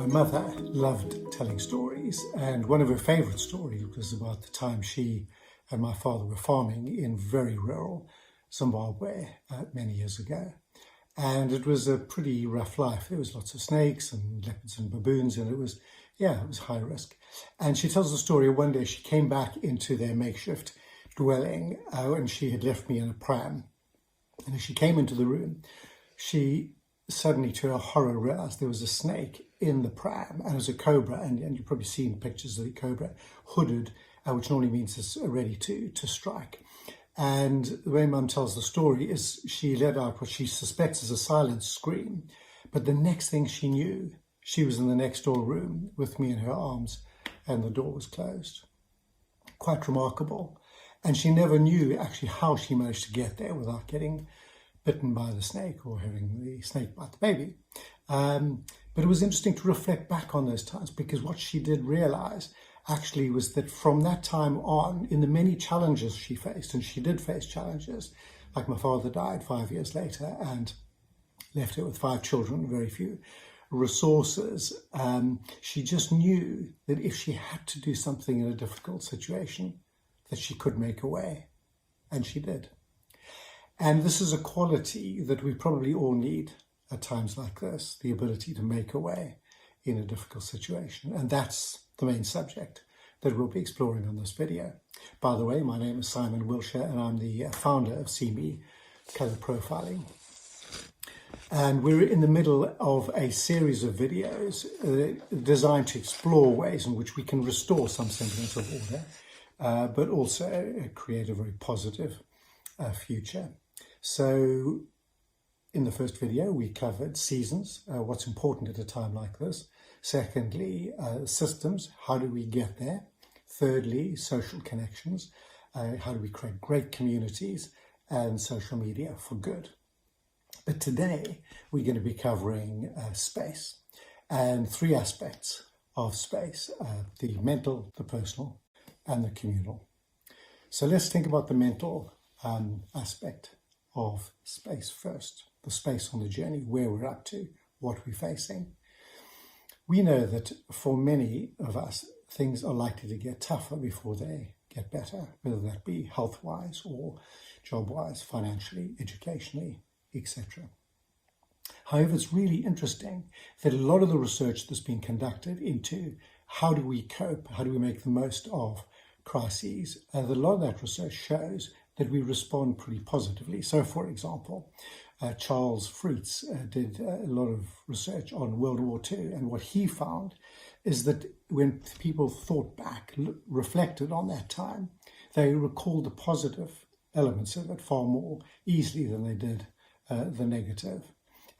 My mother loved telling stories, and one of her favourite stories was about the time she and my father were farming in very rural Zimbabwe many years ago. And it was a pretty rough life. There was lots of snakes and leopards and baboons, and it was high risk. And she tells the story of one day she came back into their makeshift dwelling and she had left me in a pram. And as she came into the room, she suddenly, to her horror, realized there was a snake in the pram, and it was a cobra, and you've probably seen pictures of the cobra hooded, which normally means it's ready to strike. And the way Mum tells the story is she let out what she suspects is a silent scream, but the next thing she knew, she was in the next door room with me in her arms, and the door was closed. Quite remarkable. And she never knew actually how she managed to get there without getting bitten by the snake or having the snake bite the baby. But it was interesting to reflect back on those times, because what she did realize actually was that from that time on, in the many challenges she faced, and she did face challenges, like my father died 5 years later and left her with 5 children, very few resources, she just knew that if she had to do something in a difficult situation, that she could make a way, and she did. And this is a quality that we probably all need at times like this, the ability to make a way in a difficult situation. And that's the main subject that we'll be exploring on this video. By the way, my name is Simon Wilsher, and I'm the founder of CME Color Profiling. And we're in the middle of a series of videos designed to explore ways in which we can restore some semblance of order, but also create a very positive future. So in the first video, we covered seasons, what's important at a time like this. Secondly, systems, how do we get there? Thirdly, social connections, how do we create great communities, and social media for good. But today, we're going to be covering space and 3 aspects of space, the mental, the personal, and the communal. So let's think about the mental aspect of space first, the space on the journey, where we're up to, what we're facing. We know that for many of us, things are likely to get tougher before they get better, whether that be health-wise or job-wise, financially, educationally, etc. However, it's really interesting that a lot of the research that's been conducted into how do we cope, how do we make the most of crises, a lot of that research shows that we respond pretty positively. So, for example, Charles Frietz did a lot of research on World War II, and what he found is that when people thought back, reflected on that time, they recalled the positive elements of it far more easily than they did the negative.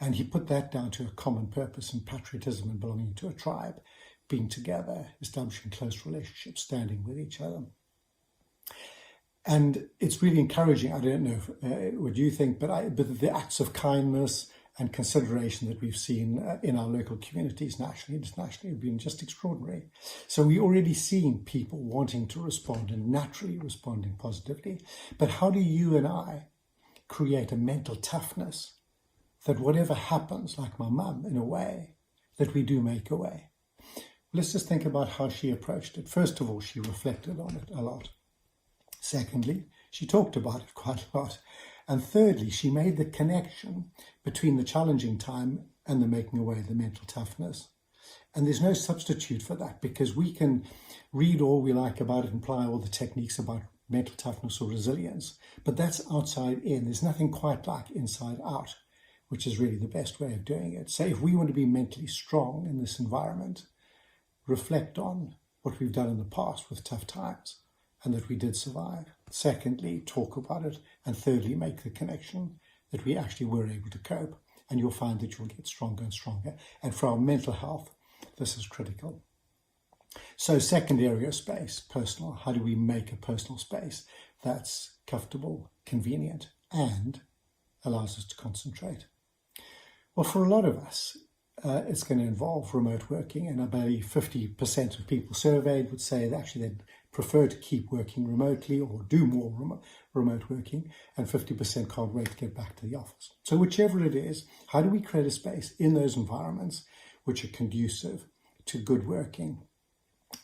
And he put that down to a common purpose and patriotism and belonging to a tribe, being together, establishing close relationships, standing with each other. And it's really encouraging. I don't know what you think, but the acts of kindness and consideration that we've seen in our local communities, nationally and internationally, have been just extraordinary. So we're already seeing people wanting to respond and naturally responding positively. But how do you and I create a mental toughness that whatever happens, like my mum, in a way, that we do make a way? Let's just think about how she approached it. First of all, she reflected on it a lot. Secondly, she talked about it quite a lot. And thirdly, she made the connection between the challenging time and the making away, the mental toughness. And there's no substitute for that, because we can read all we like about it and apply all the techniques about mental toughness or resilience, but that's outside in. There's nothing quite like inside out, which is really the best way of doing it. So if we want to be mentally strong in this environment, reflect on what we've done in the past with tough times and that we did survive. Secondly, talk about it. And thirdly, make the connection that we actually were able to cope. And you'll find that you'll get stronger and stronger. And for our mental health, this is critical. So second area of space, personal. How do we make a personal space that's comfortable, convenient, and allows us to concentrate? Well, for a lot of us, it's going to involve remote working, and I believe 50% of people surveyed would say that actually they'd prefer to keep working remotely or do more remote working, and 50% can't wait to get back to the office. So whichever it is, how do we create a space in those environments which are conducive to good working.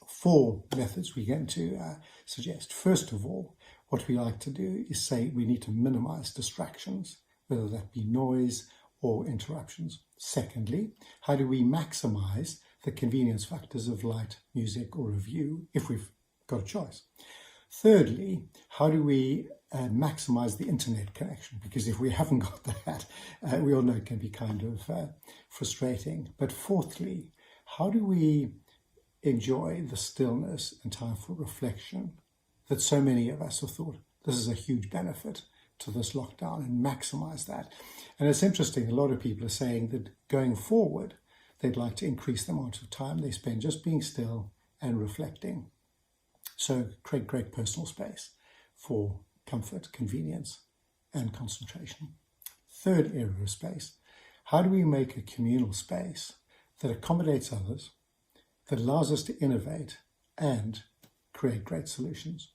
4 methods we're going to suggest. First of all, what we like to do is say we need to minimize distractions, whether that be noise or interruptions. Secondly, how do we maximize the convenience factors of light, music, or review if we've got a choice? Thirdly, how do we maximize the internet connection? Because if we haven't got that, we all know it can be kind of frustrating. But fourthly, how do we enjoy the stillness and time for reflection that so many of us have thought this is a huge benefit to this lockdown, and maximize that? And it's interesting, a lot of people are saying that going forward, they'd like to increase the amount of time they spend just being still and reflecting. So create great personal space for comfort, convenience, and concentration. Third area of space, how do we make a communal space that accommodates others, that allows us to innovate and create great solutions?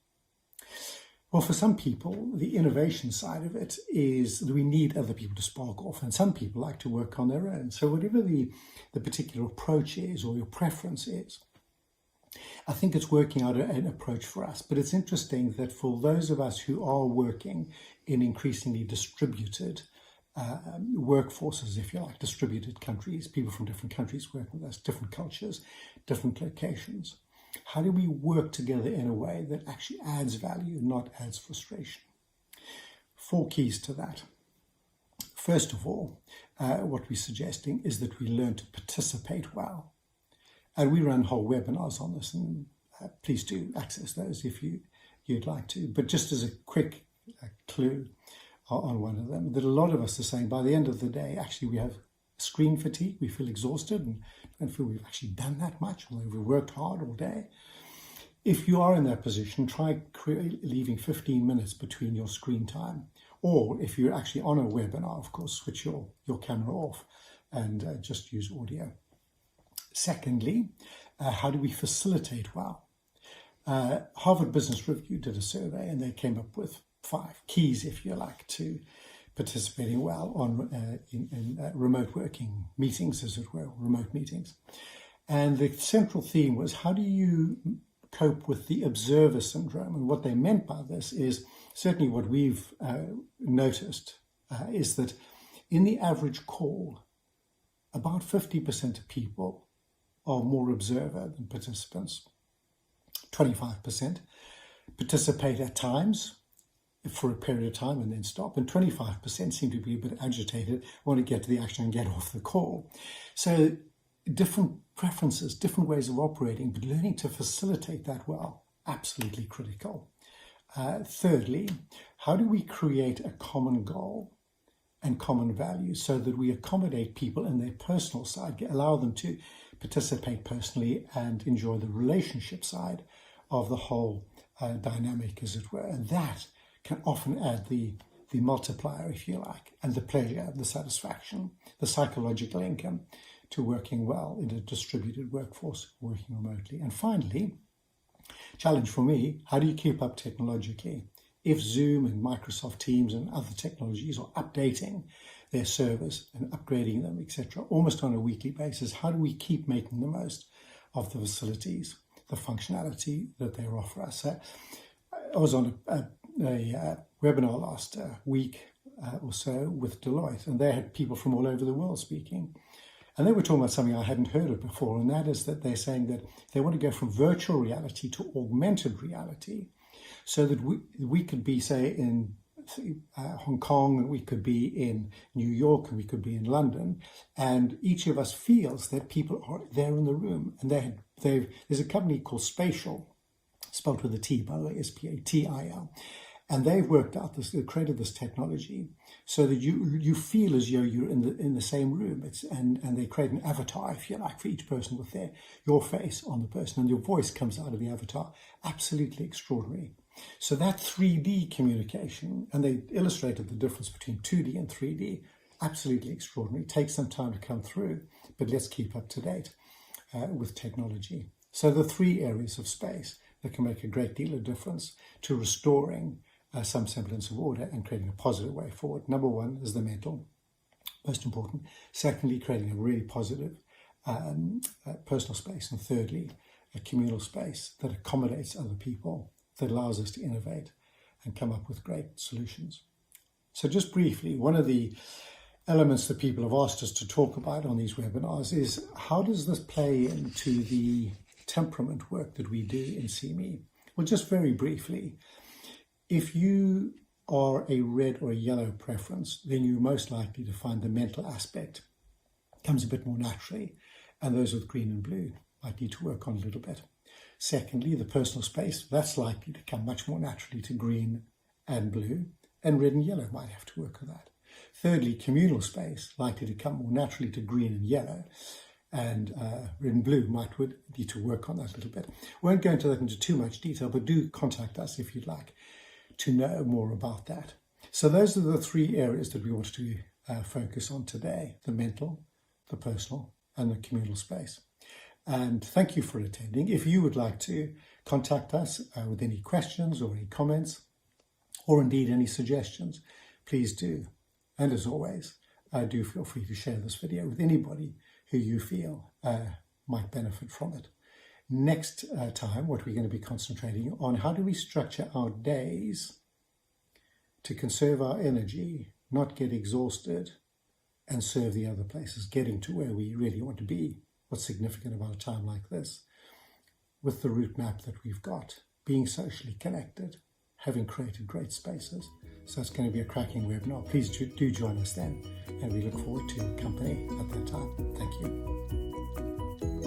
Well, for some people, the innovation side of it is that we need other people to spark off, and some people like to work on their own. So whatever the particular approach is or your preference is, I think it's working out an approach for us. But it's interesting that for those of us who are working in increasingly distributed workforces, if you like, distributed countries, people from different countries working with us, different cultures, different locations, how do we work together in a way that actually adds value, not adds frustration? 4 keys to that. First of all, what we're suggesting is that we learn to participate well. And we run whole webinars on this, and please do access those if you'd like to. But just as a quick clue on one of them, that a lot of us are saying by the end of the day, actually we have screen fatigue, we feel exhausted and feel we've actually done that much, although we've worked hard all day. If you are in that position, try leaving 15 minutes between your screen time. Or if you're actually on a webinar, of course, switch your camera off and just use audio. Secondly, how do we facilitate well? Harvard Business Review did a survey and they came up with 5 keys, if you like, to participating well on in remote working meetings, as it were, remote meetings. And the central theme was, how do you cope with the observer syndrome? And what they meant by this is, certainly what we've noticed is that in the average call, about 50% of people are more observer than participants. 25% participate at times for a period of time and then stop, and 25% seem to be a bit agitated, want to get to the action and get off the call. So different preferences, different ways of operating, but learning to facilitate that well, absolutely critical. Thirdly, how do we create a common goal and common values so that we accommodate people in their personal side, allow them to participate personally and enjoy the relationship side of the whole dynamic, as it were. And that can often add the multiplier, if you like, and the pleasure, the satisfaction, the psychological income to working well in a distributed workforce, working remotely. And finally, challenge for me, how do you keep up technologically? If Zoom and Microsoft Teams and other technologies are updating their service and upgrading them, etc., almost on a weekly basis, how do we keep making the most of the facilities, the functionality that they offer us? I was on a webinar last week or so with Deloitte, and they had people from all over the world speaking. And they were talking about something I hadn't heard of before, and that is that they're saying that they want to go from virtual reality to augmented reality, so that we could be, say, in Hong Kong, and we could be in New York, and we could be in London, and each of us feels that people are there in the room. And there's a company called Spatial, spelled with a T, by the way, S-P-A-T-I-L, and they've worked out this, they created this technology so that you feel as though you're in the same room. And they create an avatar, if you like, for each person with your face on the person, and your voice comes out of the avatar. Absolutely extraordinary. So that 3D communication, and they illustrated the difference between 2D and 3D, absolutely extraordinary. It takes some time to come through, but let's keep up to date with technology. So the 3 areas of space that can make a great deal of difference to restoring some semblance of order and creating a positive way forward. Number 1 is the mental, most important. Secondly, creating a really positive personal space, and thirdly, a communal space that accommodates other people, that allows us to innovate and come up with great solutions. So just briefly, one of the elements that people have asked us to talk about on these webinars is how does this play into the temperament work that we do in CME? Well, just very briefly, if you are a red or a yellow preference, then you're most likely to find the mental aspect comes a bit more naturally, and those with green and blue might need to work on a little bit. Secondly, the personal space, that's likely to come much more naturally to green and blue, and red and yellow might have to work on that. Thirdly, communal space, likely to come more naturally to green and yellow, and red and blue might need to work on that a little bit. Won't go into that into too much detail, but do contact us if you'd like to know more about that. So those are the three areas that we want to focus on today: the mental, the personal, and the communal space. And thank you for attending. If you would like to contact us with any questions or any comments, or indeed any suggestions, please do. And as always, do feel free to share this video with anybody who you feel might benefit from it. Next time, what we're going to be concentrating on, how do we structure our days to conserve our energy, not get exhausted, and serve the other places, getting to where we really want to be. What's significant about a time like this, with the route map that we've got, being socially connected, having created great spaces. So it's going to be a cracking webinar. Please do join us then, and we look forward to your company at that time. Thank you.